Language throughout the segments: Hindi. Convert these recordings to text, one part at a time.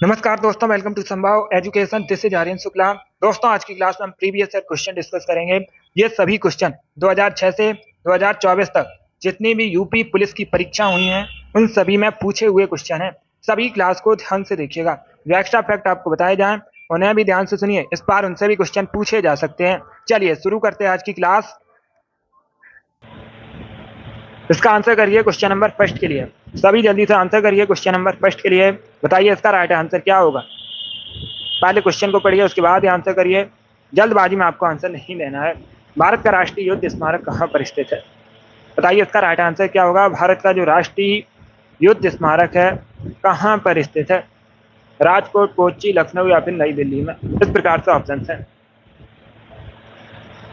नमस्कार दोस्तों, welcome to Sambhav education. This is Aryan Shukla. दोस्तों, आज की क्लास में हम प्रीवियस ईयर क्वेश्चन डिस्कस करेंगे। ये सभी क्वेश्चन 2006 से 2024 तक जितनी भी यूपी पुलिस की परीक्षा हुई हैं उन सभी में पूछे हुए क्वेश्चन हैं। सभी क्लास को ध्यान से देखिएगा। जो एक्स्ट्रा फैक्ट आपको बताए जाएं उन्हें भी ध्यान से सुनिए। इस बार उनसे भी क्वेश्चन पूछे जा सकते हैं। चलिए शुरू करते हैं आज की क्लास। इसका आंसर करिए क्वेश्चन नंबर फर्स्ट के लिए। सभी जल्दी से आंसर करिए क्वेश्चन नंबर फर्स्ट के लिए। बताइए इसका राइट आंसर क्या होगा। पहले क्वेश्चन को पढ़िए, उसके बाद आंसर करिए। जल्दबाजी में आपको आंसर नहीं देना है। भारत का राष्ट्रीय युद्ध स्मारक कहाँ पर स्थित है? बताइए इसका राइट आंसर क्या होगा। भारत का जो राष्ट्रीय युद्ध स्मारक है कहाँ पर स्थित है? राजकोट, कोच्चि, लखनऊ या फिर नई दिल्ली में। इस प्रकार से ऑप्शन है।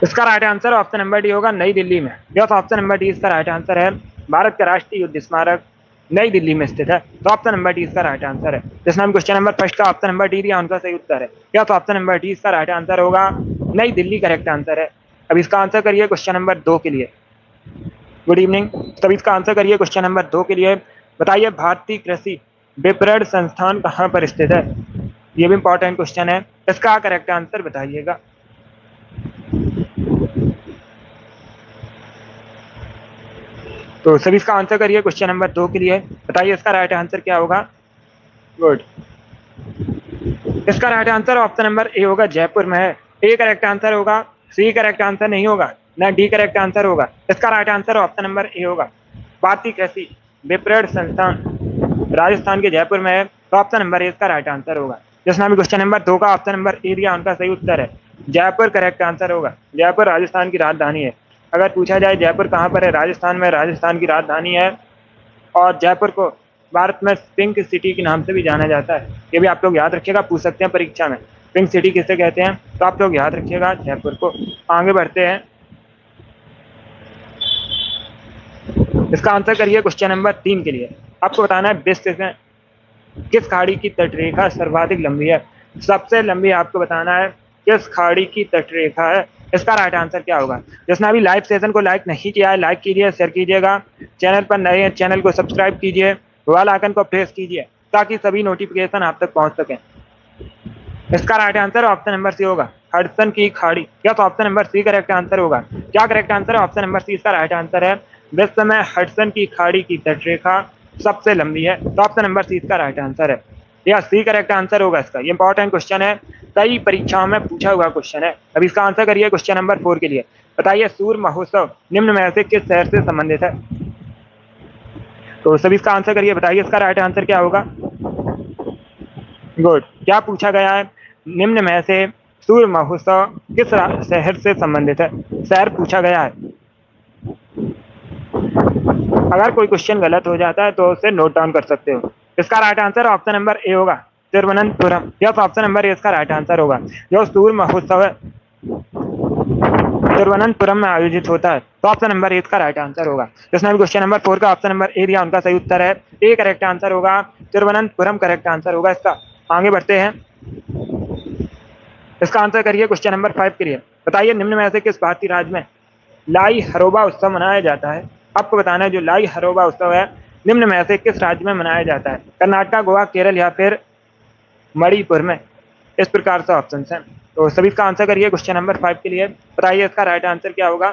इसका right answer option number D होगा, नई दिल्ली में। यस, ऑप्शन नंबर डी इसका राइट आंसर है। भारत का राष्ट्रीय युद्ध स्मारक नई दिल्ली में स्थित है। तो ऑप्शन नंबर डी इसका राइट आंसर है। जिसने हम क्वेश्चन नंबर फर्स्ट का ऑप्शन नंबर डी दिया उनका सही उत्तर है। यस, ऑप्शन नंबर डी इसका राइट आंसर होगा, नई दिल्ली करेक्ट आंसर है। अब इसका आंसर करिए क्वेश्चन नंबर 2 के लिए। Good evening. तब इसका आंसर करिए क्वेश्चन नंबर 2 के लिए। बताइए भारतीय कृषि विपणन संस्थान कहाँ पर स्थित है? ये भी इंपॉर्टेंट क्वेश्चन है। इसका करेक्ट आंसर बताइएगा। तो सभी इसका आंसर करिए क्वेश्चन नंबर 2 के लिए। बताइए इसका राइट आंसर क्या होगा। गुड। इसका right answer option number A होगा, जयपुर में है। ए करेक्ट आंसर होगा, सी करेक्ट आंसर नहीं होगा, ना डी करेक्ट आंसर होगा। इसका right answer option number A होगा, भारतीय कृषि विपणन संस्थान राजस्थान के जयपुर में है। तो ऑप्शन नंबर ए इसका राइट आंसर होगा। जिसने भी क्वेश्चन नंबर 2 का ऑप्शन नंबर ए दिया उनका सही उत्तर है, जयपुर करेक्ट आंसर होगा। जयपुर राजस्थान की राजधानी है। अगर पूछा जाए जयपुर कहाँ पर है, राजस्थान में राजस्थान की राजधानी है। और जयपुर को भारत में पिंक सिटी के नाम से भी जाना जाता है। ये भी आप लोग याद रखिएगा, पूछ सकते हैं परीक्षा में, पिंक सिटी किसे कहते हैं। तो आप लोग याद रखिएगा जयपुर को। आगे बढ़ते हैं। इसका आंसर करिए क्वेश्चन नंबर 3 के लिए। आपको बताना है विश्व में किस खाड़ी की तटरेखा सर्वाधिक लंबी है? सबसे लंबी आपको बताना है किस खाड़ी की तटरेखा है। इसका राइट आंसर क्या होगा। जिसने अभी लाइव सेशन को लाइक नहीं किया है, लाइक कीजिए, शेयर कीजिएगा। चैनल पर नए हैं, चैनल को सब्सक्राइब कीजिए, बेल आइकन को प्रेस कीजिए ताकि सभी नोटिफिकेशन आप तक पहुंच सकें। इसका right answer option number C होगा, हडसन की खाड़ी। या तो option number C correct answer होगा। क्या करेक्ट आंसर है? ऑप्शन नंबर सी इसका राइट आंसर है। विश्व में हडसन की खाड़ी की तटरेखा सबसे लंबी है। तो ऑप्शन नंबर सी इसका राइट आंसर है, या सी करेक्ट आंसर होगा इसका। ये इंपॉर्टेंट क्वेश्चन है, कई परीक्षाओं में पूछा हुआ क्वेश्चन है। अब इसका आंसर करिए क्वेश्चन नंबर 4 के लिए। बताइए सूर्य महोत्सव निम्न में से किस शहर से संबंधित है? तो सभी इसका आंसर करिए। बताइए इसका राइट आंसर क्या होगा। गुड। क्या पूछा गया है? निम्न में से सूर्य महोत्सव किस शहर से संबंधित है? शहर पूछा गया है। अगर कोई क्वेश्चन गलत हो जाता है तो उसे नोट डाउन कर सकते हो। इसका right answer option number A होगा, Thiruvananthapuram. Yes, option number A इसका राइट आंसर होगा। जो सूर्य महोत्सव है तिरुवनंतपुरम में आयोजित होता है। तो ऑप्शन नंबर ए इसका राइट आंसर होगा। जिसने भी क्वेश्चन नंबर 4 का ऑप्शन नंबर ए दिया उनका सही उत्तर है, ए करेक्ट आंसर होगा, तिरुवनंतपुरम करेक्ट आंसर होगा इसका। आगे बढ़ते हैं। इसका आंसर करिए क्वेश्चन नंबर 5 के लिए। बताइए निम्न में से किस भारतीय राज्य में लाई हरोबा उत्सव मनाया जाता है? आपको बताना है जो लाई हरोबा उत्सव है निम्न में से किस राज्य में मनाया जाता है? कर्नाटक, गोवा, केरल या फिर मणिपुर में। इस प्रकार से ऑप्शन है। तो सभी इसका आंसर करिए क्वेश्चन नंबर 5 के लिए। बताइए इसका राइट आंसर क्या होगा।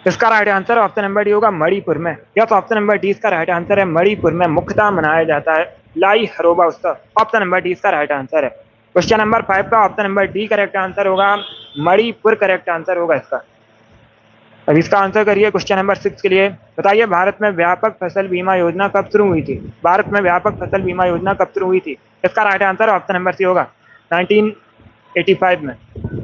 इसका right answer option number D होगा, मणिपुर में। यस, ऑप्शन नंबर डी इसका राइट आंसर है। मणिपुर में मुख्यतः मनाया जाता है लाई हरोबा उत्सव। ऑप्शन नंबर डी इसका राइट आंसर है। क्वेश्चन नंबर 5 का option number D correct answer होगा, मणिपुर करेक्ट आंसर होगा इसका। अब इसका आंसर करिए क्वेश्चन नंबर 6 के लिए। बताइए भारत में व्यापक फसल बीमा योजना कब शुरू हुई थी? भारत में व्यापक फसल बीमा योजना कब शुरू हुई थी? इसका right answer option number C होगा, 1985 में।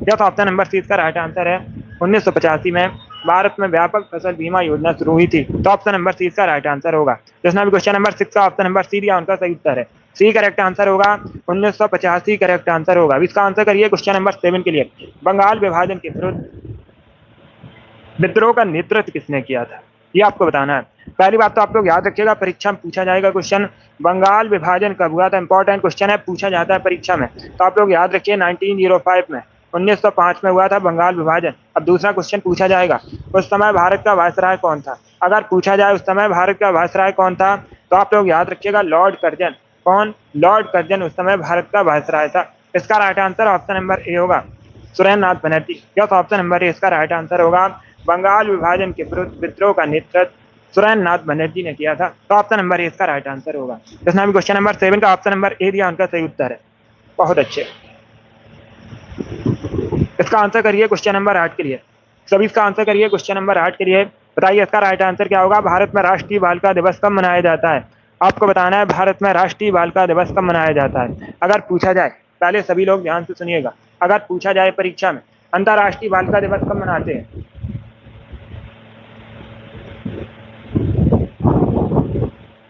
यस, ऑप्शन नंबर सी इसका राइट आंसर है। 1985 में भारत में व्यापक फसल बीमा योजना शुरू हुई थी। तो ऑप्शन नंबर सी इसका राइट आंसर होगा। जिसने भी क्वेश्चन नंबर 6 का ऑप्शन नंबर सी दिया उनका सही उत्तर है, सी करेक्ट आंसर होगा, 1985 करेक्ट आंसर होगा। इसका आंसर करिए क्वेश्चन नंबर 7 के लिए। बंगाल विभाजन के विरुद्ध विद्रोह का नेतृत्व किसने किया था? ये आपको बताना है। पहली बात तो आप लोग याद रखिएगा, परीक्षा में पूछा जाएगा क्वेश्चन, बंगाल विभाजन कब हुआ था। इंपॉर्टेंट क्वेश्चन है, पूछा जाता है परीक्षा में। तो आप लोग याद रखिए 1905 में, 1905 में हुआ था बंगाल विभाजन। अब दूसरा क्वेश्चन पूछा जाएगा, उस समय भारत का वायसराय कौन था? अगर पूछा जाए उस समय भारत का वायसराय कौन था तो आप लोग याद रखिएगा लॉर्ड कर्जन। कौन? लॉर्ड कर्जन उस समय भारत का वायसराय था। इसका right answer option number A होगा Surendra Nath Banerjee. Yes, option number A इसका राइट आंसर होगा। बंगाल विभाजन के विरुद्ध विद्रोह का नेतृत्व सुरेंद्र नाथ बनर्जी ने किया था। तो ऑप्शन नंबर ए इसका राइट आंसर होगा। जिसने भी क्वेश्चन नंबर 7 का ऑप्शन नंबर ए दिया उनका सही उत्तर है। बहुत अच्छे। इसका आंसर करिए क्वेश्चन नंबर 8 के लिए। सभी इसका आंसर करिए क्वेश्चन नंबर 8 के लिए। बताइए इसका राइट आंसर क्या होगा। भारत में राष्ट्रीय बालिका दिवस कब मनाया जाता है? आपको बताना है भारत में राष्ट्रीय बालिका दिवस कब मनाया जाता है। अगर पूछा जाए, पहले सभी लोग ध्यान से सुनिएगा, अगर पूछा जाए परीक्षा में अंतर्राष्ट्रीय बालिका दिवस कब मनाते हैं,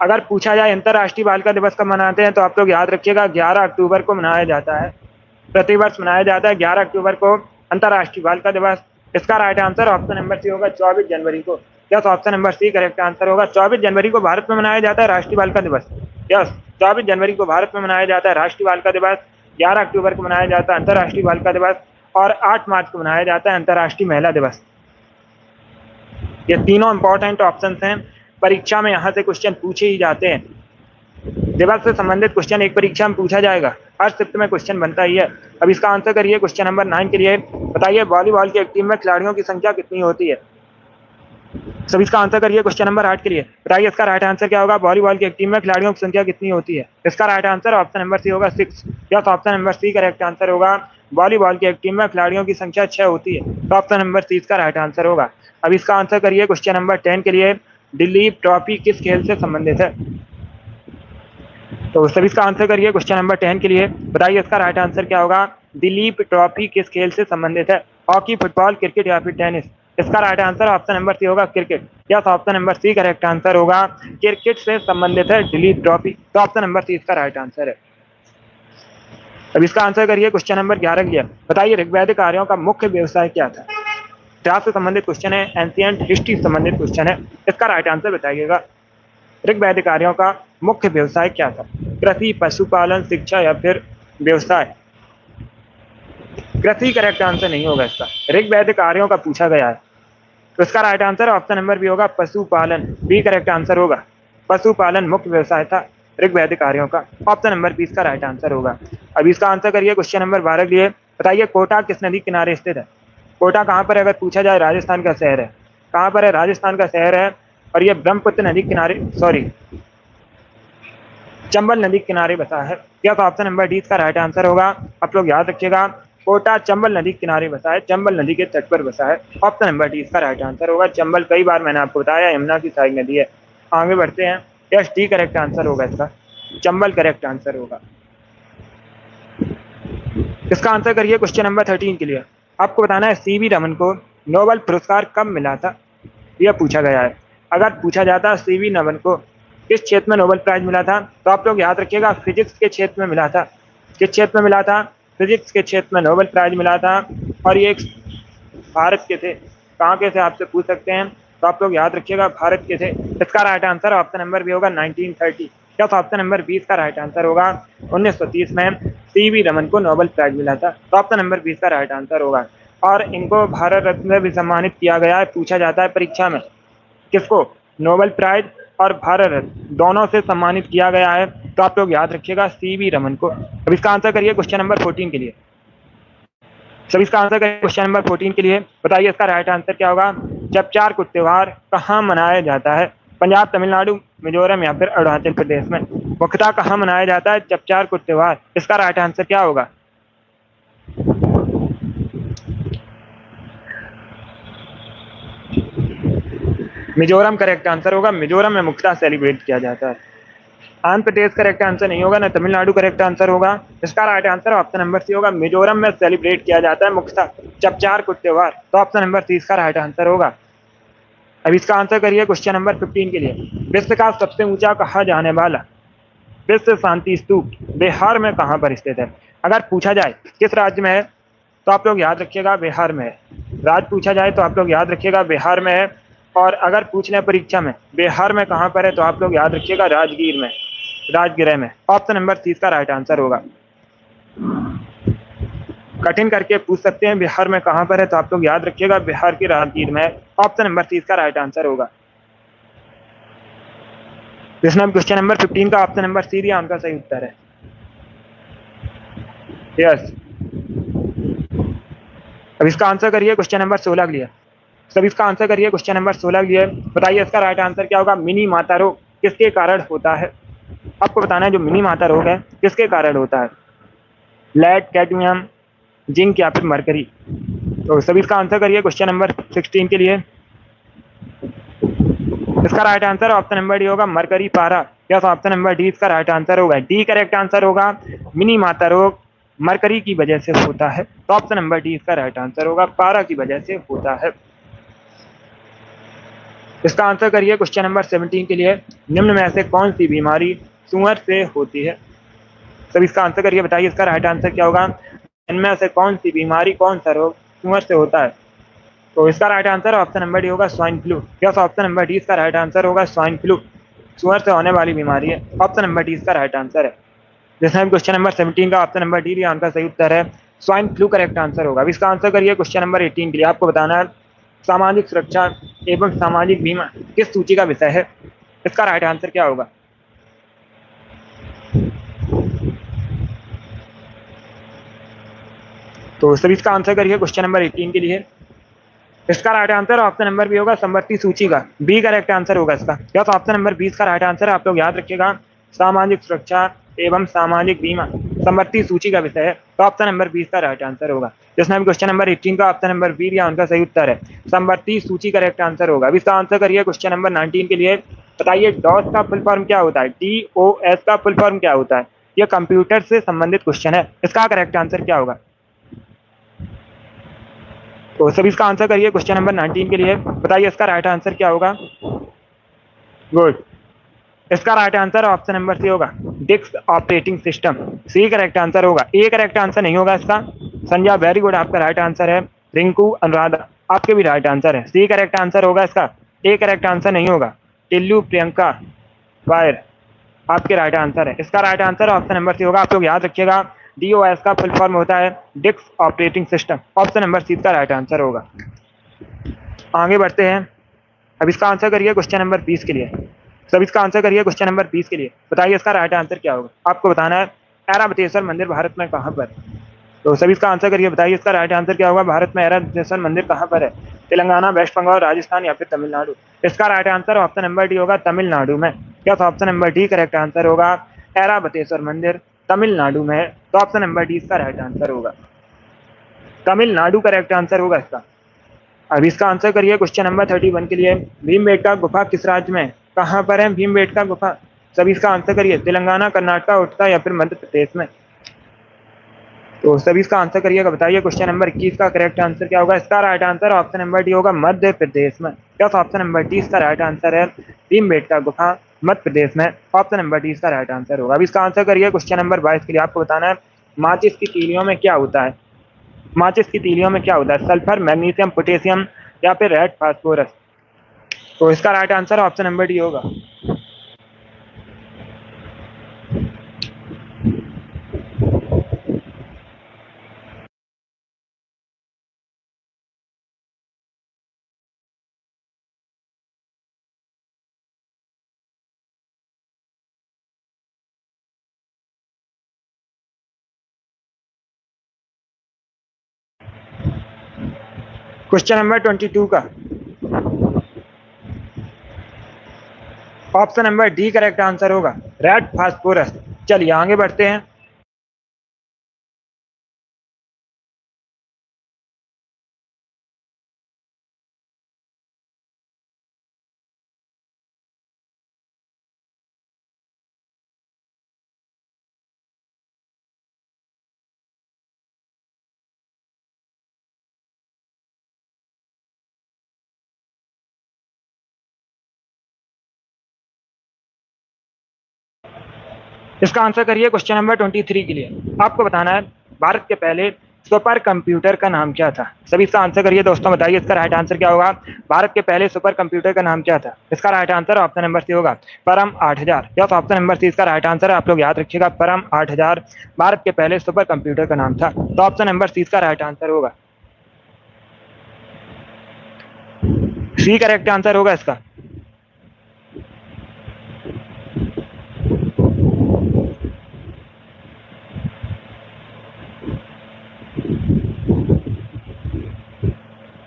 अगर पूछा जाए अंतर्राष्ट्रीय बालिका दिवस कब मनाते हैं तो आप लोग याद रखिएगा 11 अक्टूबर को मनाया जाता है। प्रतिवर्ष मनाया जाता है 11 अक्टूबर को अंतर्राष्ट्रीय बालिका दिवस। इसका right answer option number C होगा 24 जनवरी को। Yes, option number C correct answer होगा। 24 जनवरी को भारत में मनाया जाता है राष्ट्रीय बालिका दिवस। यस, 24 जनवरी को भारत में मनाया जाता है राष्ट्रीय बालिका दिवस। 11 अक्टूबर को मनाया जाता है अंतर्राष्ट्रीय बालिका दिवस और 8 मार्च को मनाया जाता है अंतर्राष्ट्रीय महिला दिवस। ये तीनों इंपॉर्टेंट ऑप्शन हैं। परीक्षा में यहाँ से क्वेश्चन पूछे ही जाते हैं। दिवस से संबंधित क्वेश्चन एक परीक्षा में पूछा जाएगा, हर शिफ्ट में क्वेश्चन बनता ही है। अब इसका आंसर करिए क्वेश्चन नंबर 9 के लिए। बताइए वॉलीबॉल की एक टीम में खिलाड़ियों की संख्या कितनी होती है। सभी इसका आंसर करिए क्वेश्चन नंबर 8 के लिए। बताइए इसका राइट आंसर क्या होगा। वॉलीबॉल की एक टीम में खिलाड़ियों की संख्या कितनी होती है। इसका right answer option number C होगा 6। Yes, option number C correct answer होगा। वॉलीबॉल की एक टीम में खिलाड़ियों की संख्या 6 होती है। तो ऑप्शन नंबर सी इसका राइट आंसर होगा। अब इसका आंसर करिए क्वेश्चन नंबर 10 के लिए। दिलीप ट्रॉफी किस खेल से संबंधित है। तो सभी इसका आंसर करिए क्वेश्चन नंबर 10 के लिए। बताइए इसका राइट आंसर क्या होगा। दिलीप ट्रॉफी किस खेल से संबंधित है। हॉकी, फुटबॉल, क्रिकेट या फिर टेनिस। इसका right answer option number C होगा cricket. Yes, option number C correct answer होगा। क्रिकेट से संबंधित है दिलीप ट्रॉफी। तो ऑप्शन नंबर सी इसका राइट आंसर है। अब इसका आंसर करिए क्वेश्चन नंबर 11 के लिए। बताइए ऋग्वैदिक आर्यों का मुख्य व्यवसाय क्या था। इतिहास से संबंधित क्वेश्चन है, एंशिएंट हिस्ट्री से संबंधित क्वेश्चन है। इसका राइट आंसर बताइएगा। ऋग्वैदिक आर्यों का मुख्य व्यवसाय क्या था। कृषि, पशुपालन, शिक्षा या फिर व्यवसाय। कृषि करेक्ट आंसर नहीं होगा इसका। ऋग्वैदिक आर्यों का पूछा गया है तो इसका right answer option number B होगा पशुपालन। बी करेक्ट आंसर होगा। पशुपालन मुख्य व्यवसाय था ऋग्वैदिक आर्यों का। ऑप्शन नंबर बी इसका राइट आंसर होगा। अब इसका आंसर करिए क्वेश्चन नंबर 12 के लिए। बताइए कोटा किस नदी किनारे स्थित है। कोटा कहाँ पर है अगर पूछा जाए। राजस्थान का शहर है। कहाँ पर है। राजस्थान का शहर है और ये ब्रह्मपुत्र नदी किनारे चंबल नदी किनारे बसा है। यह ऑप्शन नंबर डी इसका राइट आंसर होगा। आप लोग याद रखिएगा कोटा चंबल नदी किनारे बसा है, चंबल नदी के तट पर बसा है। ऑप्शन नंबर डी इसका राइट आंसर होगा। चंबल कई बार मैंने आपको बताया यमुना की सहायक नदी है। आगे बढ़ते हैं। यस, डी करेक्ट आंसर होगा इसका। चंबल करेक्ट आंसर होगा। इसका आंसर करिए क्वेश्चन नंबर 13 के लिए। आपको बताना है सीवी रमन को नोबेल पुरस्कार कब मिला था। यह पूछा गया है। अगर पूछा जाता सीवी रमन को किस क्षेत्र में नोबेल प्राइज मिला था तो आप लोग याद रखिएगा फिजिक्स के क्षेत्र में मिला था। किस क्षेत्र में मिला था। फिजिक्स के क्षेत्र में नोबेल प्राइज मिला था और ये भारत के थे। कहाँ के थे आपसे पूछ सकते हैं तो आप लोग याद रखिएगा भारत के थे। इसका right answer option number B होगा 1930। क्या ऑप्शन नंबर 20 का राइट आंसर होगा। 1930 में सीवी रमन को नोबेल प्राइज मिला था। तो ऑप्शन नंबर 20 का राइट आंसर होगा। और इनको भारत रत्न में भी सम्मानित किया गया है। पूछा जाता है परीक्षा में किसको। नोबेल प्राइज और भारत रत्न दोनों से सम्मानित किया गया है। तो आप लोग याद रखिएगा सीवी रमन को। अब इसका आंसर करिए क्वेश्चन नंबर 14 के लिए। सभी इसका आंसर करिए क्वेश्चन नंबर 14 के लिए। बताइए इसका राइट आंसर क्या होगा। चपचार कुट त्योहार कहाँ मनाया जाता है। पंजाब, तमिलनाडु, मिजोरम या फिर अरुणाचल प्रदेश में। मुख्यतः कहाँ मनाया जाता है चपचार कुट त्योहार। इसका राइट आंसर क्या होगा। मिजोरम करेक्ट आंसर होगा। मिजोरम में मुख्यतः सेलिब्रेट किया जाता है। आंध्र प्रदेश करेक्ट आंसर नहीं होगा, ना तमिलनाडु करेक्ट आंसर होगा। इसका right answer option number C होगा। मिजोरम में सेलिब्रेट किया जाता है मुख्यतः चपचार कुट त्योहार। तो ऑप्शन नंबर सी इसका राइट आंसर होगा। अब इसका आंसर करिए क्वेश्चन नंबर 15 के लिए। विश्व का सबसे ऊंचा कहा जाने वाला विश्व शांति स्तूप बिहार में कहाँ पर स्थित है। अगर पूछा जाए किस राज्य में है तो आप लोग याद रखिएगा बिहार में है। राज्य पूछा जाए तो आप लोग याद रखिएगा बिहार में है। और अगर पूछ लें परीक्षा में बिहार में कहाँ पर है तो आप लोग याद रखिएगा राजगीर में, राजगृह में। ऑप्शन नंबर 30 का राइट आंसर होगा। कठिन करके पूछ सकते हैं बिहार में कहाँ पर है तो आप लोग याद रखिएगा बिहार के राजगीर में। ऑप्शन नंबर 30 का राइट आंसर होगा। इसमें क्वेश्चन नंबर 15 का ऑप्शन नंबर सी दिया उनका सही उत्तर है। यस। अब इसका आंसर करिए क्वेश्चन नंबर 16 के लिए। सब इसका आंसर करिए क्वेश्चन नंबर 16 के लिए। बताइए इसका राइट आंसर क्या होगा। मिनी माता रोग किसके कारण होता है। आपको बताना है जो मिनी माता रोग है किसके कारण होता है। लेड, कैडमियम, जिंक या फिर मरकरी। तो सभी इसका आंसर करिए क्वेश्चन नंबर 16 के लिए। इसका right answer option number D होगा मरकरी पारा। यस, ऑप्शन नंबर डी इसका राइट आंसर होगा। डी करेक्ट आंसर होगा। मिनी माता रोग मरकरी की वजह से होता है, तो ऑप्शन नंबर डी इसका राइट आंसर होगा, पारा की वजह से होता है। इसका आंसर करिए क्वेश्चन नंबर 17 के लिए। निम्न में से कौन सी बीमारी सुअर से होती है। सब इसका आंसर करिए, बताइए इसका राइट आंसर क्या होगा। इनमें से कौन सी बीमारी, कौन सा रोग सुअर से होता है। तो इसका right answer option number D होगा swine flu. Yes, option number D इसका राइट आंसर होगा स्वाइन फ्लू। सुअर से होने वाली बीमारी है, ऑप्शन नंबर डी इसका राइट आंसर है। जिसमें क्वेश्चन नंबर 17 का ऑप्शन नंबर डी उनका सही उत्तर है। स्वाइन फ्लू करेक्ट आंसर होगा। अब इसका आंसर करिए क्वेश्चन नंबर 18 के लिए। आपको बताना है सामाजिक सुरक्षा एवं सामाजिक बीमा किस सूची का विषय है। इसका राइट आंसर क्या होगा। तो सभी इसका आंसर करिए क्वेश्चन नंबर 18 के लिए। इसका right answer option number B होगा संवर्ती सूची का। बी करेक्ट आंसर होगा इसका। या तो ऑप्शन नंबर 20 का राइट आंसर है, आप लोग याद रखिएगा। सामाजिक सुरक्षा एवं सामाजिक बीमा संवर्ती सूची का विषय है, तो ऑप्शन नंबर 20 का राइट आंसर होगा। जिसमें भी क्वेश्चन नंबर 18 का ऑप्शन नंबर बी या उनका सही उत्तर है। संवर्ती सूची करेक्ट आंसर होगा। अब इसका आंसर करिए क्वेश्चन नंबर 19 के लिए। बताइए डॉस का फुल फॉर्म क्या होता है। DOS का फुल फॉर्म क्या होता है। यह कंप्यूटर से संबंधित क्वेश्चन है, इसका करेक्ट आंसर क्या होगा। तो सभी इसका आंसर करिए क्वेश्चन नंबर 19 के लिए। बताइए इसका राइट आंसर क्या होगा। गुड। इसका right answer option number C होगा disk operating system. C correct answer होगा। ए करेक्ट आंसर नहीं होगा इसका। संजय वेरी गुड, आपका राइट आंसर है। रिंकू, अनुराधा, आपके भी राइट आंसर है। सी करेक्ट आंसर होगा इसका। ए करेक्ट आंसर नहीं होगा। टिल्लू, प्रियंका, वायर, आपके राइट आंसर है। इसका right answer option number C होगा। आप लोग याद रखिएगा DOS का फुल फॉर्म होता है disk operating system. Option number C का राइट आंसर होगा। आगे बढ़ते हैं। अब इसका आंसर करिए क्वेश्चन नंबर 20 के लिए। सब इसका आंसर करिए क्वेश्चन नंबर 20 के लिए। बताइए इसका राइट आंसर क्या होगा। आपको बताना है ऐरावतेश्वर मंदिर भारत में कहाँ पर। तो सभी इसका आंसर करिए, बताइए इसका राइट आंसर क्या होगा। भारत में ऐरावतेश्वर मंदिर कहाँ पर है। तेलंगाना, वेस्ट बंगाल, राजस्थान या फिर तमिलनाडु। इसका right answer option number D होगा तमिलनाडु में। क्या तो option number D correct answer होगा। ऐरावतेश्वर मंदिर तमिलनाडु में है, तो ऑप्शन नंबर डी इसका राइट आंसर होगा। तमिलनाडु करेक्ट आंसर होगा इसका। अब इसका आंसर करिए क्वेश्चन नंबर 31 के लिए। भीमबेटका गुफा किस राज्य में, कहाँ पर है भीमबेटका गुफा। सभी इसका आंसर करिए। तेलंगाना, कर्नाटक, उड़ीसा या फिर मध्य प्रदेश में। तो सभी इसका आंसर करिएगा। बताइए क्वेश्चन नंबर 21 का करेक्ट आंसर क्या होगा। इसका right answer option number D होगा मध्य प्रदेश में। क्या ऑप्शन नंबर डी इसका राइट आंसर है। भीमबेटका गुफा मध्य प्रदेश में, ऑप्शन नंबर डी इसका राइट आंसर होगा। अब इसका आंसर करिए क्वेश्चन नंबर 22 के लिए। आपको बताना है माचिस की तीलियों में क्या होता है। माचिस की तीलियों में क्या होता है। सल्फर, मैग्नीशियम, पोटेशियम या फिर रेड फास्फोरस। तो इसका right answer option number D होगा। क्वेश्चन नंबर 22 का option number D correct answer होगा रेड फास्फोरस। चलिए आगे बढ़ते हैं। इसका आंसर करिए क्वेश्चन नंबर 23 के लिए। आपको बताना है भारत के पहले सुपर कंप्यूटर का नाम क्या था। सभी इसका आंसर करिए दोस्तों। बताइए इसका राइट आंसर क्या होगा। भारत के पहले सुपर कंप्यूटर का नाम क्या था। इसका right answer option number C होगा Param 8000। Yes, option number C इसका राइट आंसर है। आप लोग याद रखिएगा परम 8000 भारत के पहले सुपर कंप्यूटर का नाम था, तो ऑप्शन नंबर सी इसका राइट आंसर होगा। सी करेक्ट आंसर होगा इसका।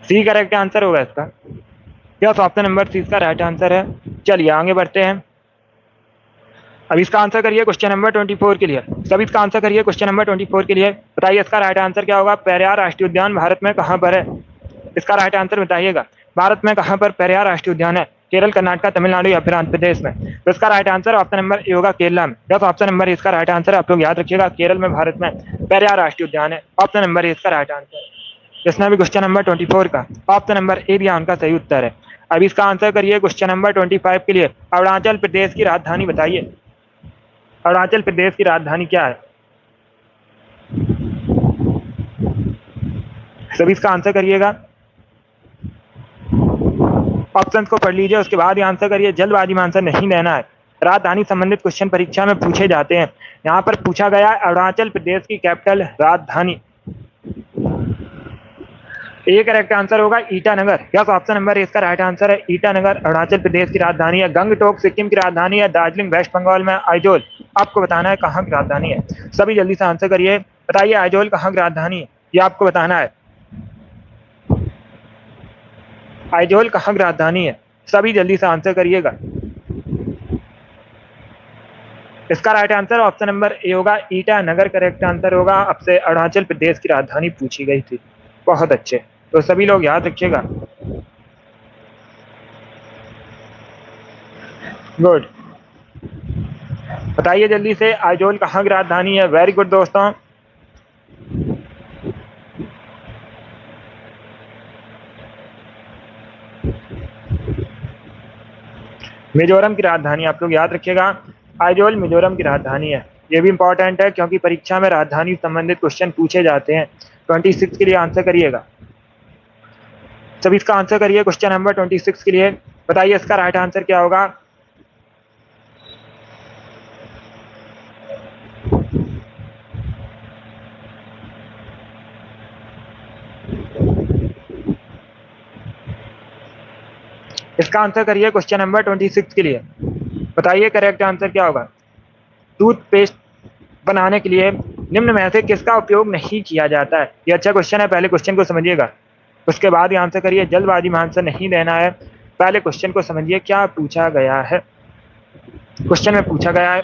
सी करेक्ट आंसर होगा इसका। यस, ऑप्शन नंबर सी इसका राइट आंसर है। चलिए आगे बढ़ते हैं। अब इसका आंसर करिए क्वेश्चन नंबर 24 के लिए। सब इसका आंसर करिए क्वेश्चन नंबर 24 के लिए। बताइए इसका राइट आंसर क्या होगा। पेरियार राष्ट्रीय उद्यान भारत में कहाँ पर है? इसका राइट आंसर बताइएगा। भारत में कहाँ पर पेरियार राष्ट्रीय उद्यान है? केरल, कर्नाटक, तमिलनाडु या फिर आंध्र प्रदेश में? तो इसका right answer option number A होगा, केरला में। यस, ऑप्शन नंबर इसका राइट आंसर। आप लोग याद रखिएगा, केरल में भारत में पेरियार राष्ट्रीय उद्यान है। ऑप्शन नंबर इसका राइट आंसर। जिसने भी क्वेश्चन नंबर 24 का ऑप्शन नंबर ए दिया उनका सही उत्तर है। अब इसका आंसर करिए क्वेश्चन नंबर 25 के लिए। अरुणाचल प्रदेश की राजधानी बताइए। अरुणाचल प्रदेश की राजधानी क्या है? सभी इसका आंसर करिएगा। ऑप्शंस को पढ़ लीजिए, उसके बाद ही आंसर करिए। जल्दबाजी में आंसर नहीं देना है। राजधानी संबंधित क्वेश्चन परीक्षा में पूछे जाते हैं। यहाँ पर पूछा गया है अरुणाचल प्रदेश की कैपिटल राजधानी। ए करेक्ट आंसर होगा ईटानगर। यस, ऑप्शन नंबर इसका राइट आंसर है। ईटानगर अरुणाचल प्रदेश की राजधानी है। गंगटोक सिक्किम की राजधानी है। दार्जिलिंग वेस्ट बंगाल में। आइजोल आपको बताना है कहाँ की राजधानी है। सभी जल्दी से आंसर करिए। बताइए आइजोल कहाँ की राजधानी है, ये आपको बताना है। आइजोल कहाँ की राजधानी है, सभी जल्दी से आंसर करिएगा। इसका right answer option number A होगा, ईटानगर करेक्ट आंसर होगा। आपसे अरुणाचल प्रदेश की राजधानी पूछी गई थी। बहुत अच्छे, तो सभी लोग याद रखिएगा। गुड, बताइए जल्दी से आइजोल कहाँ की राजधानी है। वेरी गुड दोस्तों। मिजोरम की राजधानी आप लोग याद रखिएगा। आइजोल मिजोरम की राजधानी है। ये भी इंपॉर्टेंट है क्योंकि परीक्षा में राजधानी संबंधित क्वेश्चन पूछे जाते हैं। 26 के लिए आंसर करिएगा। सभी इसका आंसर करिए क्वेश्चन नंबर 26 के लिए। बताइए इसका राइट आंसर क्या होगा। इसका आंसर करिए क्वेश्चन नंबर 26 के लिए। बताइए करेक्ट आंसर क्या होगा। टूथपेस्ट बनाने के लिए निम्न में से किसका उपयोग नहीं किया जाता है। ये अच्छा क्वेश्चन है, पहले क्वेश्चन को समझिएगा, उसके बाद ही आंसर करिए। जल्दबाजी में आंसर नहीं देना है। पहले क्वेश्चन को समझिए क्या पूछा गया है। क्वेश्चन में पूछा गया है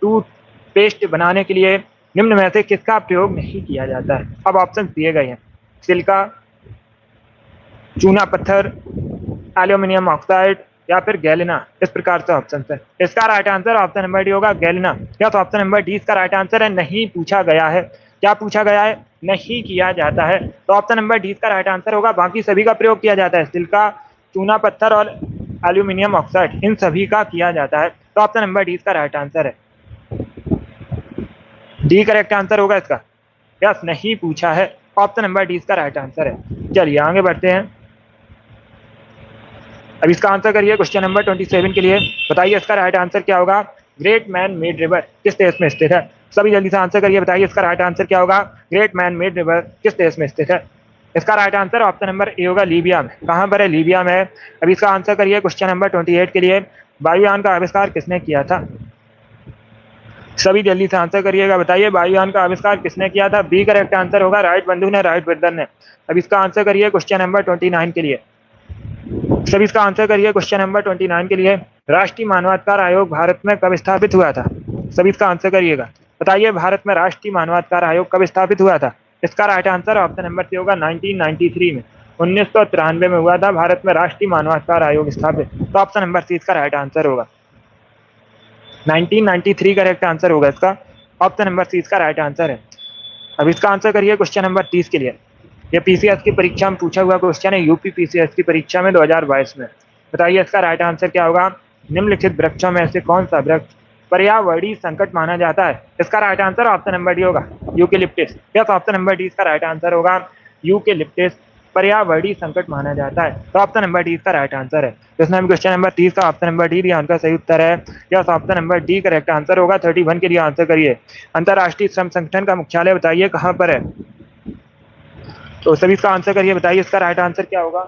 टूथपेस्ट बनाने के लिए निम्न में से किसका प्रयोग नहीं किया जाता है। अब ऑप्शन दिए गए हैं, सिलिका, चूना पत्थर, एल्यूमिनियम ऑक्साइड या फिर गैलिना। इस प्रकार से ऑप्शन है। इसका right answer option number D होगा, गैलिना। या तो ऑप्शन नंबर डी इसका राइट आंसर है। नहीं पूछा गया है। क्या पूछा गया है, नहीं किया जाता है, तो ऑप्शन नंबर डी इसका राइट आंसर होगा। बाकी सभी का प्रयोग किया जाता है, सिलिका, चूना पत्थर और एल्यूमिनियम ऑक्साइड, इन सभी का किया जाता है। तो ऑप्शन नंबर डी इसका राइट आंसर है। डी करेक्ट आंसर होगा इसका। यस, नहीं पूछा है, ऑप्शन नंबर डी इसका राइट आंसर है। चलिए आगे बढ़ते हैं। अब इसका आंसर करिए क्वेश्चन नंबर 27 के लिए। बताइए इसका राइट आंसर क्या होगा। ग्रेट मैन मेड रिवर किस देश में स्थित है। सभी जल्दी से आंसर करिए। बताइए इसका राइट आंसर क्या होगा। ग्रेट मैन मेड रिवर किस देश में स्थित है। इसका right answer option number A होगा, लीबिया में। कहाँ पर है, लीबिया में है। अब इसका आंसर करिए क्वेश्चन नंबर 28 के लिए। वायुयान का आविष्कार किसने किया था। सभी जल्दी से आंसर करिएगा। बताइए वायुयान का आविष्कार किसने किया था। बी करेक्ट आंसर होगा, राइट बंधु ने, राइट ब्रदर ने। अब इसका आंसर करिए क्वेश्चन नंबर 29 के लिए। सभी इसका आंसर करिए क्वेश्चन नंबर 29 के लिए। राष्ट्रीय मानवाधिकार आयोग भारत में कब स्थापित हुआ था। सभी इसका आंसर करिएगा। बताइए भारत में राष्ट्रीय मानवाधिकार आयोग कब स्थापित हुआ था। इसका right answer option number C होगा, 1993 में। 1993 में हुआ था भारत में राष्ट्रीय मानवाधिकार आयोग स्थापित। तो ऑप्शन नंबर सी इसका राइट आंसर होगा। 1993 करेक्ट आंसर होगा इसका। ऑप्शन नंबर सी इसका राइट आंसर है। अब इसका आंसर करिए क्वेश्चन नंबर 30 के लिए। ये पीसीएस की परीक्षा में पूछा हुआ क्वेश्चन है, यूपी पीसीएस की परीक्षा में 2022 में। बताइए इसका राइट आंसर क्या होगा। निम्नलिखित वृक्षों में से कौन सा वृक्ष पर्यावरणीय संकट माना जाता है। इसका right answer option number D होगा, eucalyptus. Yes, option number D इसका राइट आंसर होगा, यूकेलिप्टस पर्यावरणीय संकट माना जाता है। तो ऑप्शन नंबर डी इसका राइट आंसर है। इसमें भी क्वेश्चन नंबर 30 का ऑप्शन नंबर डी दिया, उनका सही उत्तर है। Yes, option number D correct answer होगा। 31 के लिए आंसर करिए। अंतर्राष्ट्रीय श्रम संगठन का मुख्यालय बताइए कहाँ पर है। तो सभी इसका आंसर करिए। बताइए इसका राइट आंसर क्या होगा।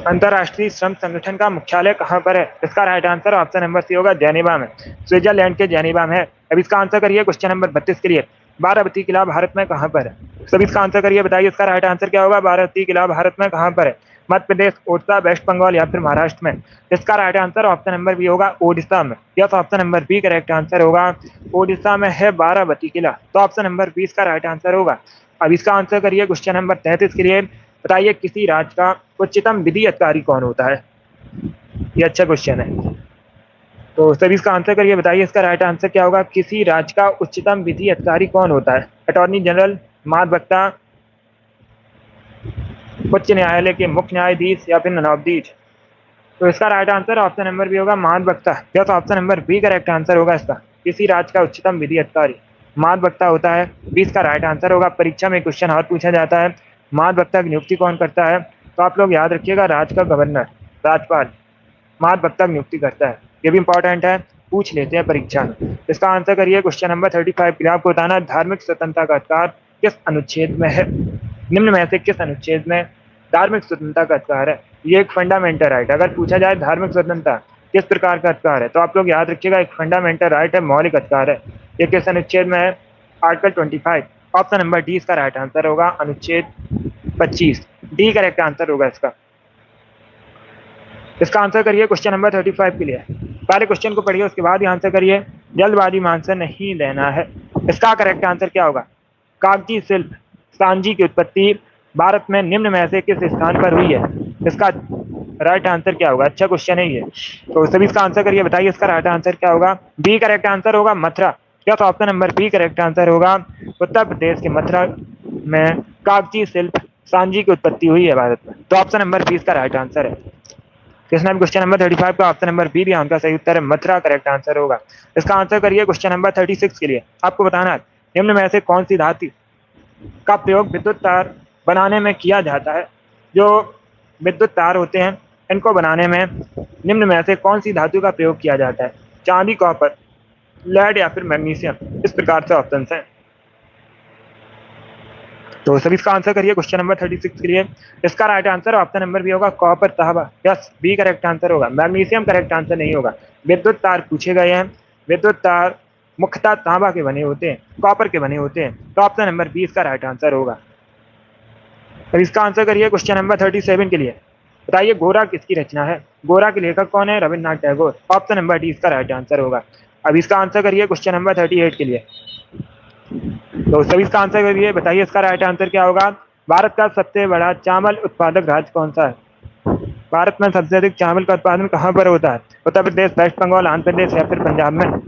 अंतर्राष्ट्रीय श्रम संगठन का मुख्यालय कहाँ पर है। इसका right answer option number C होगा, जेनेवा में। स्विट्जरलैंड के जेनेवा में है। अब इसका आंसर करिए क्वेश्चन नंबर 32 के लिए। बारावती किला भारत में कहाँ पर है? सभी इसका आंसर करिए, बताइए इसका राइट आंसर क्या होगा। बारावती किला भारत में कहाँ पर है? मध्य प्रदेश, उड़ीसा, वेस्ट बंगाल या फिर महाराष्ट्र में? इसका right answer option number B होगा, उड़ीसा में। Yes, option number B correct answer होगा। उड़ीसा में है बारावती किला, तो ऑप्शन नंबर बी इसका राइट आंसर होगा। अब इसका आंसर करिए क्वेश्चन नंबर 33 के लिए, बताइए किसी राज्य का उच्चतम विधि अधिकारी कौन होता है? ये अच्छा क्वेश्चन है, तो सभी इसका आंसर करिए, बताइए इसका राइट आंसर क्या होगा। किसी राज्य का उच्चतम विधि अधिकारी कौन होता है? अटॉर्नी जनरल, महाधिवक्ता, उच्च न्यायालय के मुख्य न्यायाधीश या फिर न्यायाधीश? तो इसका right answer option number B होगा, महाधिवक्ता। Yes, option number B correct answer होगा इसका। किसी राज्य का उच्चतम विधि अधिकारी महाधिवक्ता होता है, बी इसका राइट आंसर होगा। परीक्षा में क्वेश्चन और पूछा जाता है, महाधिवक्ता की नियुक्ति कौन करता है? तो आप लोग याद रखिएगा, राज्य का गवर्नर, राज्यपाल महाधिवक्ता की नियुक्ति करता है। ये भी इंपॉर्टेंट है, पूछ लेते हैं परीक्षा में। इसका आंसर करिए क्वेश्चन नंबर 35 के लिए। आपको बताना है धार्मिक स्वतंत्रता का अधिकार किस अनुच्छेद में है? निम्न में से किस अनुच्छेद में धार्मिक स्वतंत्रता का अधिकार है? ये एक फंडामेंटल राइट। अगर पूछा जाए धार्मिक स्वतंत्रता किस प्रकार का अधिकार है, तो आप लोग याद रखिएगा एक फंडामेंटल राइट है, मौलिक अधिकार है। ये किस अनुच्छेद में है? आर्टिकल 25। ऑप्शन नंबर डी इसका राइट आंसर होगा, अनुच्छेद 25। डी करेक्ट आंसर होगा इसका। इसका आंसर करिए क्वेश्चन नंबर 35 के लिए। पहले क्वेश्चन को पढ़िए, उसके बाद ही आंसर करिए। जल्दबाजी में आंसर नहीं लेना है। इसका करेक्ट आंसर क्या होगा? कागजी शिल्प सांजी की उत्पत्ति भारत में निम्न में से किस स्थान पर हुई है? इसका राइट आंसर क्या होगा? अच्छा क्वेश्चन है ये, तो सभी इसका आंसर करिए, बताइए इसका राइट आंसर क्या होगा। बी करेक्ट आंसर होगा, Mathura. Yes, option number B correct answer होगा। उत्तर प्रदेश के मथुरा में कागजी शिल्प सांजी की उत्पत्ति हुई है भारत में, तो ऑप्शन नंबर बी इसका राइट आंसर है। किसने भी क्वेश्चन नंबर 35 का ऑप्शन नंबर बी दिया, उनका सही उत्तर है मथुरा, करेक्ट आंसर होगा। इसका आंसर करिए क्वेश्चन नंबर 36 के लिए। आपको बताना है निम्न में से कौन सी धातु का प्रयोग विद्युत तार बनाने में किया जाता है? जो विद्युत तार होते हैं, इनको बनाने में निम्न में से कौन सी धातु का प्रयोग किया जाता है? चांदी, कॉपर, लेड या फिर मैग्नीशियम? इस प्रकार से ऑप्शन हैं, तो सभी इसका आंसर करिए क्वेश्चन नंबर 36 के लिए। इसका right answer option number B होगा, कॉपर, तांबा। यस, बी करेक्ट आंसर होगा। मैग्नीशियम करेक्ट आंसर नहीं होगा। विद्युत तार पूछे गए हैं, विद्युत तार मुख्यतः तांबा के बने होते हैं, कॉपर के बने होते हैं, तो ऑप्शन नंबर बी इसका राइट आंसर होगा। अब इसका आंसर करिए क्वेश्चन नंबर 37 के लिए। बताइए गोरा किसकी रचना है? गोरा के लेखक कौन है? Rabindranath Tagore. Option number D इसका राइट आंसर होगा। अब इसका आंसर करिए क्वेश्चन नंबर 38 के लिए। तो सभी इसका आंसर करिए, बताइए इसका राइट आंसर क्या होगा। भारत का सबसे बड़ा चावल उत्पादक राज्य कौन सा है? भारत में सबसे अधिक चावल का उत्पादन कहाँ पर होता है? उत्तर प्रदेश, वेस्ट बंगाल, आंध्र प्रदेश या फिर पंजाब में?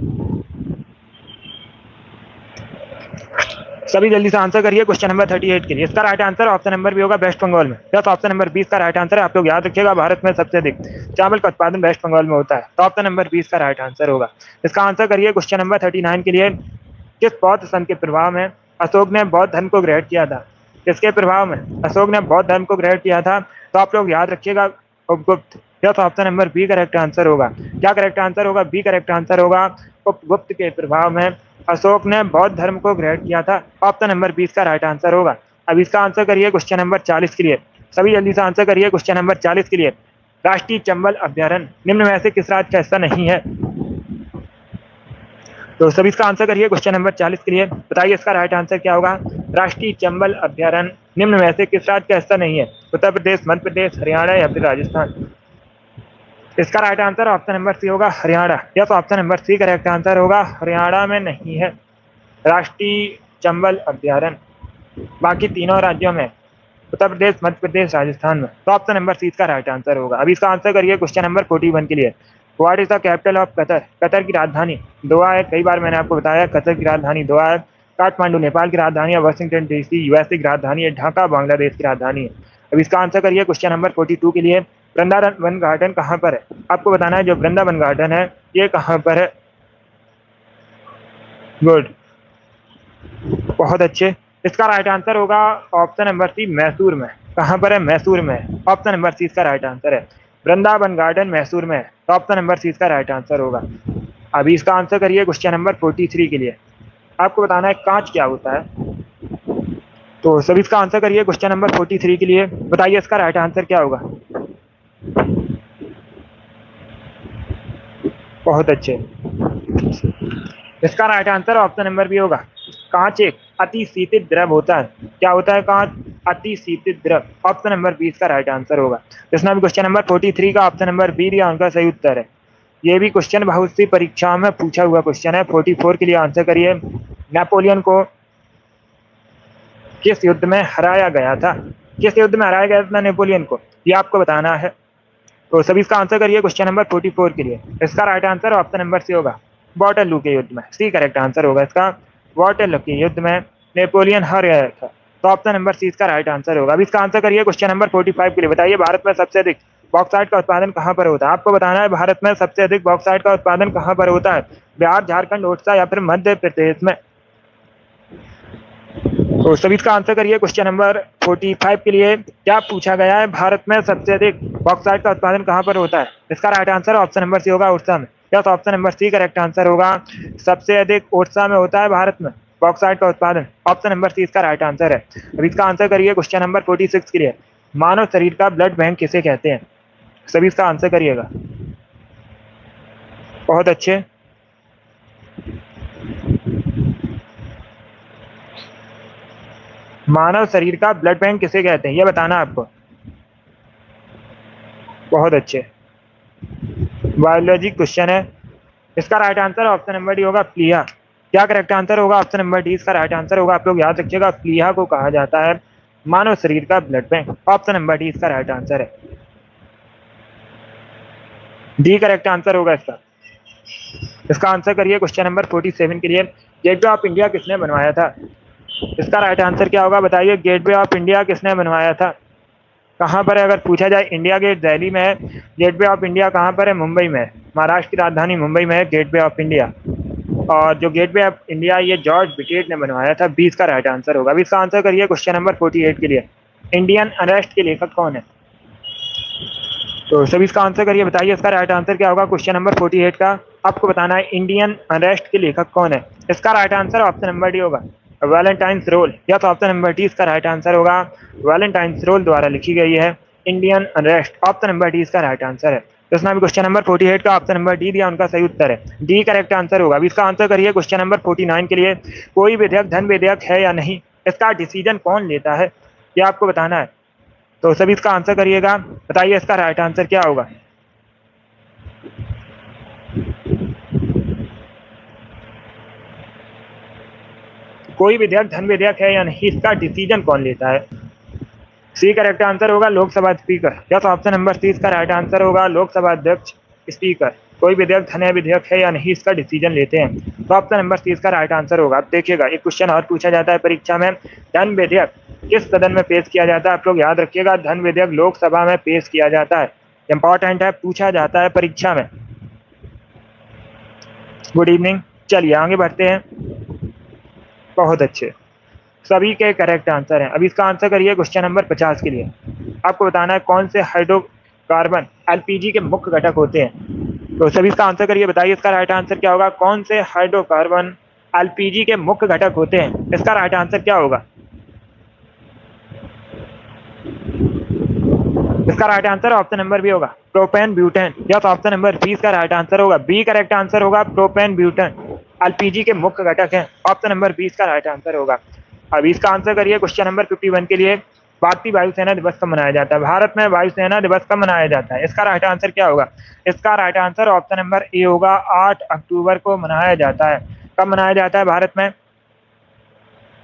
सभी जल्दी से आंसर करिए क्वेश्चन नंबर 38 के लिए। इसका right answer option number B होगा, वेस्ट बंगाल में। यस, ऑप्शन नंबर 20 का राइट आंसर है। आप लोग याद रखिएगा, भारत में सबसे अधिक चावल का उत्पादन वेस्ट बंगाल में होता है, तो ऑप्शन नंबर 20 का राइट आंसर होगा। इसका आंसर करिए क्वेश्चन नंबर 39 के लिए। किस बौद्ध संत के प्रभाव में अशोक ने बौद्ध धर्म को ग्रहण किया था? किसके प्रभाव में अशोक ने बौद्ध धर्म को ग्रहण किया था? तो आप लोग याद रखिएगा, Upagupta. Yes, option number B correct answer होगा। क्या करेक्ट आंसर होगा? बी करेक्ट आंसर होगा। उपगुप्त के प्रभाव में अशोक ने बौद्ध धर्म को ग्रहण किया था, ऑप्शन नंबर 20 का राइट आंसर होगा। अब इसका आंसर करिए क्वेश्चन नंबर 40 के लिए। सभी जल्दी से आंसर करिए क्वेश्चन नंबर 40 के लिए। राष्ट्रीय चंबल अभ्यारण्य निम्न में से किस राज्य का हिस्सा नहीं है? तो सभी इसका आंसर करिए क्वेश्चन नंबर 40 के लिए। बताइए इसका राइट आंसर क्या होगा। राष्ट्रीय चंबल अभ्यारण्य निम्न में से किस राज्य का हिस्सा नहीं है? उत्तर प्रदेश, मध्य प्रदेश, हरियाणा या फिर राजस्थान? इसका right answer option number C होगा, Haryana. Yes, option number C correct answer होगा। हरियाणा में नहीं है राष्ट्रीय चंबल अभ्यारण्य, बाकी तीनों राज्यों में, उत्तर प्रदेश, मध्य प्रदेश, राजस्थान में, तो ऑप्शन नंबर सी इसका राइट आंसर होगा। अभी इसका आंसर करिए क्वेश्चन नंबर 41 के लिए। What is the capital of Qatar? Qatar की राजधानी दोहा है। कई बार मैंने आपको बताया कतर की राजधानी दोहा है। काठमांडू नेपाल की राजधानी है। वाशिंगटन डीसी यूएसए की राजधानी है। ढाका बांग्लादेश की राजधानी है। अब इसका आंसर करिए क्वेश्चन नंबर 42 के लिए। वृंदावन गार्डन कहाँ पर है? आपको बताना है जो वृंदावन गार्डन है ये कहाँ पर है। गुड, बहुत अच्छे। इसका राइट आंसर होगा ऑप्शन नंबर सी, मैसूर में। कहाँ पर है? मैसूर में। ऑप्शन नंबर सी इसका राइट आंसर है। वृंदावन गार्डन मैसूर में है, तो ऑप्शन नंबर सी इसका राइट आंसर होगा। अभी इसका आंसर करिए क्वेश्चन नंबर 43 के लिए। आपको बताना है कांच क्या होता है। तो सभी इसका आंसर करिए क्वेश्चन नंबर 43 के लिए। बताइए इसका राइट आंसर क्या होगा। बहुत अच्छे, इसका right answer option number B होगा, कांच एक अति शीतित द्रव होता है। क्या होता है कांच? अति शीतित द्रव। ऑप्शन नंबर 20 का राइट आंसर होगा। इसमें भी क्वेश्चन नंबर 43 का ऑप्शन नंबर बी दिया, उनका सही उत्तर है। ये भी क्वेश्चन बहुत सी परीक्षाओं में पूछा हुआ क्वेश्चन है। 44 के लिए आंसर करिए। नेपोलियन को किस युद्ध में हराया गया था? किस युद्ध में हराया गया था नेपोलियन को, ये आपको बताना है। तो सभी इसका आंसर करिए क्वेश्चन नंबर 44 के लिए। इसका right answer option number C होगा, वाटरलू के युद्ध में। सी करेक्ट आंसर होगा इसका। वाटरलू के युद्ध में नेपोलियन हार गया था, तो ऑप्शन नंबर सी इसका राइट आंसर होगा। अभी इसका आंसर करिए क्वेश्चन नंबर 45 के लिए। बताइए भारत में सबसे अधिक बॉक्साइट का उत्पादन कहाँ पर होता है? आपको बताना है भारत में सबसे अधिक बॉक्साइट का उत्पादन कहाँ पर होता है? बिहार, झारखंड, ओडिशा या फिर मध्य प्रदेश में? तो सभी इसका आंसर करिए क्वेश्चन नंबर 45 के लिए। क्या पूछा गया है? भारत में सबसे अधिक बॉक्साइट का उत्पादन कहाँ पर होता है? इसका right answer option number C होगा, उड़ीसा में। Yes, option number C correct answer होगा। सबसे अधिक उड़ीसा में होता है भारत में बॉक्साइट का उत्पादन। ऑप्शन नंबर सी इसका राइट आंसर है। अब इसका आंसर करिए क्वेश्चन नंबर 46 के लिए। मानव शरीर का ब्लड बैंक किसे कहते हैं? सभी इसका आंसर करिएगा। बहुत अच्छे। मानव शरीर का ब्लड बैंक किसे कहते हैं, यह बताना आपको। बहुत अच्छे, बायोलॉजी क्वेश्चन है। इसका right answer option number D होगा, प्लीहा। क्या करेक्ट आंसर होगा? ऑप्शन नंबर डी इसका राइट आंसर होगा। आप लोग याद रखिएगा, प्लीहा को कहा जाता है मानव शरीर का blood bank. Option number D इसका राइट आंसर है। डी करेक्ट आंसर होगा इसका। इसका आंसर करिए क्वेश्चन नंबर 47 के लिए। गेटवे ऑफ इंडिया किसने बनवाया था? इसका राइट आंसर क्या होगा बताइए। गेटवे ऑफ इंडिया किसने बनवाया था? कहाँ पर है? अगर पूछा जाए, इंडिया गेट दिल्ली में है, गेटवे ऑफ इंडिया कहाँ पर है? मुंबई में है। महाराष्ट्र की राजधानी मुंबई में है गेटवे ऑफ इंडिया। और जो गेटवे ऑफ इंडिया ये जॉर्ज विकेट ने बनवाया था। 20 का राइट आंसर होगा। अभी इसका आंसर करिए क्वेश्चन नंबर 48 के लिए। इंडियन अनरेस्ट के लेखक कौन है? तो सभी इसका आंसर करिए, बताइए इसका राइट आंसर क्या होगा। क्वेश्चन नंबर 48 का आपको बताना है इंडियन अनरेस्ट के लेखक कौन है। इसका right answer option number D होगा, वैलेंटाइन्स रोल। या तो ऑप्शन नंबर डी इसका राइट आंसर होगा। वैलेंटाइन्स रोल द्वारा लिखी गई है Indian unrest. Option number D इसका राइट आंसर है। तो इसमें भी क्वेश्चन नंबर 48 का ऑप्शन नंबर डी दिया, उनका सही उत्तर है। डी करेक्ट आंसर होगा। अभी इसका आंसर करिए क्वेश्चन नंबर 49 के लिए। कोई विधेयक धन विधेयक है या नहीं, इसका डिसीजन कौन लेता है, यह आपको बताना है। तो सभी इसका आंसर करिएगा, बताइए इसका राइट आंसर क्या होगा। कोई विधेयक धन विधेयक है या नहीं, इसका डिसीजन कौन लेता है? सी करेक्ट आंसर होगा, Lok Sabha speaker. Yes, option number C इसका राइट आंसर होगा, लोकसभा अध्यक्ष स्पीकर। कोई विधेयक धन है विधेयक है या नहीं, इसका डिसीजन लेते हैं, तो ऑप्शन नंबर सी इसका राइट आंसर होगा। अब देखिएगा, एक क्वेश्चन और पूछा जाता है परीक्षा में, धन विधेयक किस सदन में पेश किया जाता है? आप लोग याद रखिएगा, धन विधेयक लोकसभा में पेश किया जाता है। इंपॉर्टेंट है, पूछा जाता है परीक्षा में। गुड इवनिंग, चलिए आगे बढ़ते हैं। बहुत अच्छे, सभी के करेक्ट आंसर हैं। अभी इसका आंसर करिए क्वेश्चन नंबर 50 के लिए। आपको बताना है कौन से हाइड्रोकार्बन एलपीजी के मुख्य घटक होते हैं। तो सभी इसका आंसर करिए, बताइए इसका राइट आंसर क्या होगा। कौन से हाइड्रोकार्बन एलपीजी के मुख्य घटक होते हैं, इसका राइट आंसर क्या होगा। इसका right answer option number B होगा, प्रोपेन ब्यूटेन। या तो ऑप्शन नंबर बी इसका राइट आंसर होगा। बी करेक्ट आंसर होगा, प्रोपेन ब्यूटेन एलपीजी के मुख्य घटक हैं। ऑप्शन नंबर 20 का राइट आंसर होगा। अभी इसका आंसर करिए क्वेश्चन नंबर 51 के लिए। भारतीय वायुसेना दिवस कब मनाया जाता है? भारत में वायुसेना दिवस कब मनाया जाता है, इसका राइट आंसर क्या होगा। इसका right answer option number A होगा, 8 अक्टूबर को मनाया जाता है। कब मनाया जाता है भारत में?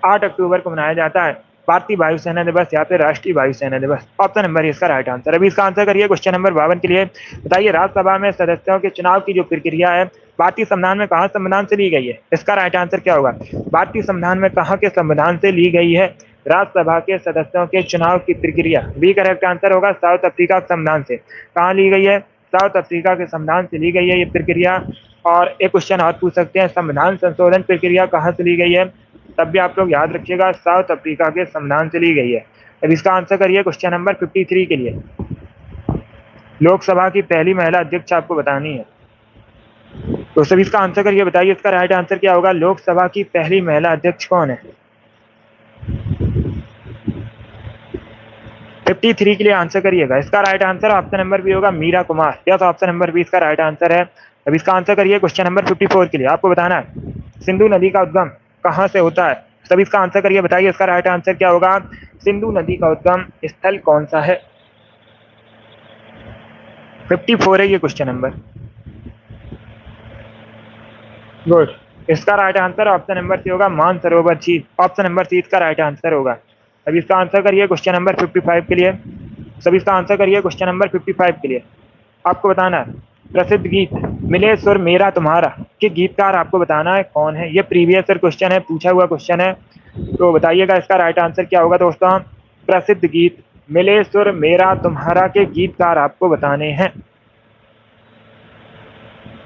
8 अक्टूबर को मनाया जाता है भारतीय वायुसेना दिवस या फिर राष्ट्रीय वायुसेना दिवस। ऑप्शन नंबर इसका राइट आंसर। अभी इसका आंसर करिए क्वेश्चन नंबर 52 के लिए। बताइए राज्यसभा में सदस्यों के चुनाव की जो प्रक्रिया है भारतीय संविधान में कहाँ संविधान से ली गई है, इसका राइट आंसर क्या होगा। भारतीय संविधान में कहाँ के संविधान से ली गई है राज्यसभा के सदस्यों के चुनाव की प्रक्रिया? बी करेक्ट आंसर होगा, साउथ अफ्रीका के संविधान से। कहाँ ली गई है? साउथ अफ्रीका के संविधान से ली गई है ये प्रक्रिया। और एक क्वेश्चन और पूछ सकते हैं, संविधान संशोधन प्रक्रिया कहाँ से ली गई है, तब भी आप लोग याद रखिएगा, साउथ अफ्रीका के संविधान से ली गई है। अब इसका आंसर करिए क्वेश्चन नंबर 53 के लिए। लोकसभा की पहली महिला अध्यक्ष आपको बतानी है, तो सभी इसका आंसर करिए, बताइए इसका राइट आंसर क्या होगा। लोकसभा की पहली महिला अध्यक्ष कौन है? 53 के लिए आंसर करिएगा। इसका right answer option number B होगा, Meera Kumar. Yes, option number 20 का राइट आंसर है। अब इसका आंसर करिए क्वेश्चन नंबर 54 के लिए। आपको बताना है सिंधु नदी का उद्गम कहाँ से होता है? सभी इसका आंसर करिए, बताइए इसका राइट आंसर क्या होगा? सिंधु नदी का उद्गम स्थल कौन सा है? 54 है ये क्वेश्चन नंबर। गुड। इसका right answer option number C होगा मानसरोवर झील। ऑप्शन नंबर सी इसका राइट आंसर होगा। अभी इसका आंसर करिए क्वेश्चन नंबर 55 के लिए। सभी इसका आंसर करिए क्वेश्चन नंबर 55 के लिए। आपको बताना है प्रसिद्ध गीत मिले सुर मेरा तुम्हारा के गीतकार आपको बताना है कौन है। ये प्रीवियस ईयर क्वेश्चन है, पूछा हुआ क्वेश्चन है, तो बताइएगा इसका राइट आंसर क्या होगा दोस्तों। प्रसिद्ध गीत मिले सुर मेरा तुम्हारा के गीतकार आपको बताने हैं।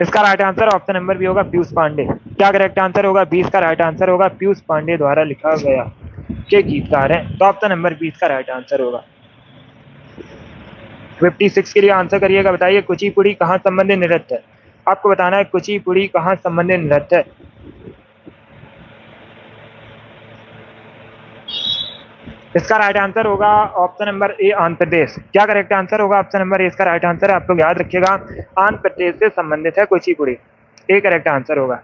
इसका right answer option number B होगा पीयूष पांडे। क्या करेक्ट आंसर होगा? 20 का राइट आंसर होगा पीयूष पांडे द्वारा लिखा गया के गीतकार हैं, तो ऑप्शन नंबर 20 का राइट आंसर होगा। 56 के लिए आंसर करिएगा, बताइए कुचिपुड़ी कहाँ संबंधित नृत्य है? आपको बताना है कुचिपुड़ी कहाँ संबंधित नृत्य है। इसका राइट आंसर होगा ऑप्शन नंबर ए आंध्र प्रदेश। क्या करेक्ट आंसर होगा? ऑप्शन नंबर ए इसका राइट आंसर है, आप लोग याद रखिएगा, आंध्र प्रदेश से संबंधित है कुचिपुड़ी। ए करेक्ट आंसर होगा।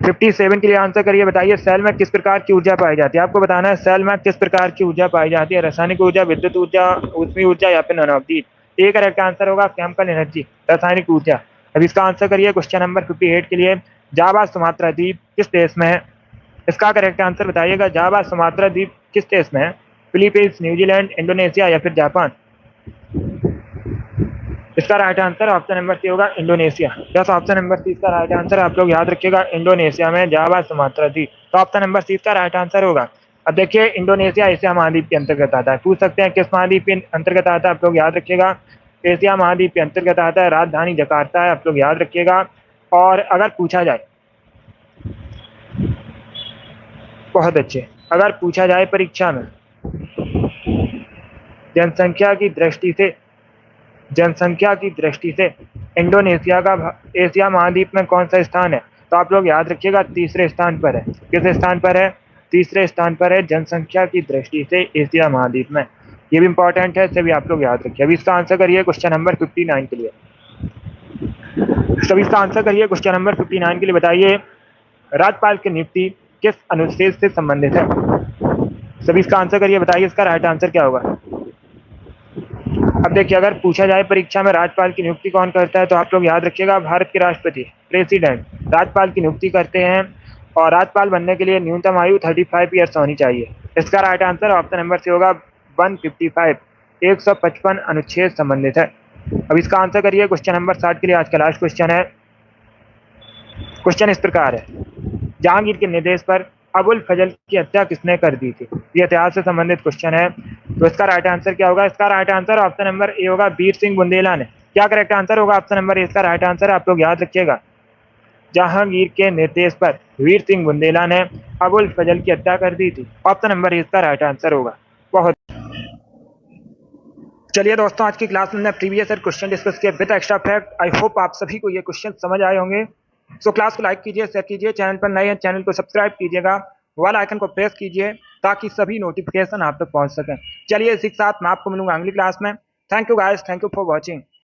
57 के लिए आंसर करिए, बताइए सेल में किस प्रकार की ऊर्जा पाई जाती है? आपको बताना है सेल में किस प्रकार की ऊर्जा पाई जाती है? रासायनिक ऊर्जा, विद्युत ऊर्जा, ऊष्मीय ऊर्जा या फिर नॉन-ऑफ। ए करेक्ट आंसर होगा केमिकल एनर्जी, रासायनिक ऊर्जा। अब इसका आंसर करिए क्वेश्चन नंबर 58 के लिए। जावा सुमात्रा द्वीप किस देश में है? इसका करेक्ट आंसर बताइएगा, जावा सुमात्रा द्वीप किस देश में है? फिलीपींस, न्यूजीलैंड, इंडोनेशिया या फिर जापान? इसका right answer option number C होगा Indonesia. Yes, option number C इसका राइट आंसर, आप लोग याद रखिएगा, इंडोनेशिया में जावा सुमात्रा द्वीप, तो ऑप्शन नंबर सी इसका राइट आंसर होगा। अब देखिए इंडोनेशिया एशिया महाद्वीप के अंतर्गत आता है, पूछ सकते हैं किस महाद्वीप के अंतर्गत आता है? आप लोग याद रखिएगा एशिया महाद्वीप के अंतर्गत आता है। राजधानी जकार्ता है, आप लोग याद रखिएगा। और अगर पूछा जाए, बहुत अच्छे, अगर पूछा जाए परीक्षा में जनसंख्या की दृष्टि से इंडोनेशिया का एशिया महाद्वीप में कौन सा स्थान है? तो आप लोग याद रखिएगा तीसरे स्थान पर है। किस स्थान पर है? तीसरे स्थान पर है जनसंख्या की दृष्टि से एशिया महाद्वीप में। ये भी इंपॉर्टेंट है, सभी आप लोग याद रखिए। अभी इसका आंसर करिए क्वेश्चन नंबर 59 के लिए। सभी इसका आंसर करिए क्वेश्चन नंबर 59 के लिए, बताइए राज्यपाल की नियुक्ति किस अनुच्छेद से संबंधित है? सभी इसका आंसर करिए, बताइए इसका राइट आंसर क्या होगा। अब देखिए अगर पूछा जाए परीक्षा में राज्यपाल की नियुक्ति कौन करता है, तो आप लोग याद रखिएगा भारत के राष्ट्रपति प्रेसिडेंट राज्यपाल की नियुक्ति करते हैं, और राज्यपाल बनने के लिए न्यूनतम आयु 35 ईयर्स होनी चाहिए। इसका right answer option number C होगा 155, 155 अनुच्छेद संबंधित है। अब इसका आंसर करिए क्वेश्चन नंबर 60 के लिए, आज का लास्ट क्वेश्चन है। क्वेश्चन इस प्रकार है, जहांगीर के निर्देश पर अबुल फजल की हत्या किसने कर दी थी? ये इतिहास से संबंधित क्वेश्चन है, तो इसका राइट आंसर क्या होगा? इसका right answer option number A होगा वीर सिंह बुंदेला ने। क्या करेक्ट आंसर होगा? ऑप्शन नंबर ए इसका राइट आंसर है, आप लोग याद रखिएगा, जहांगीर के निर्देश पर वीर सिंह बुंदेला ने अबुल फजल की हत्या कर दी थी। ऑप्शन नंबर ए इसका राइट आंसर होगा। बहुत चलिए दोस्तों, आज की क्लास में हमने प्रीवियस ईयर क्वेश्चन डिस्कस किए with extra fact. I hope आप सभी को ये क्वेश्चन समझ आए होंगे। सो क्लास को लाइक कीजिए, शेयर कीजिए, चैनल पर नए हैं चैनल को सब्सक्राइब कीजिएगा, वाला आइकन को प्रेस कीजिए ताकि सभी नोटिफिकेशन आप तक पहुंच सकें। चलिए इसी के साथ मैं आपको मिलूंगा अगली क्लास में। Thank you guys, thank you for watching.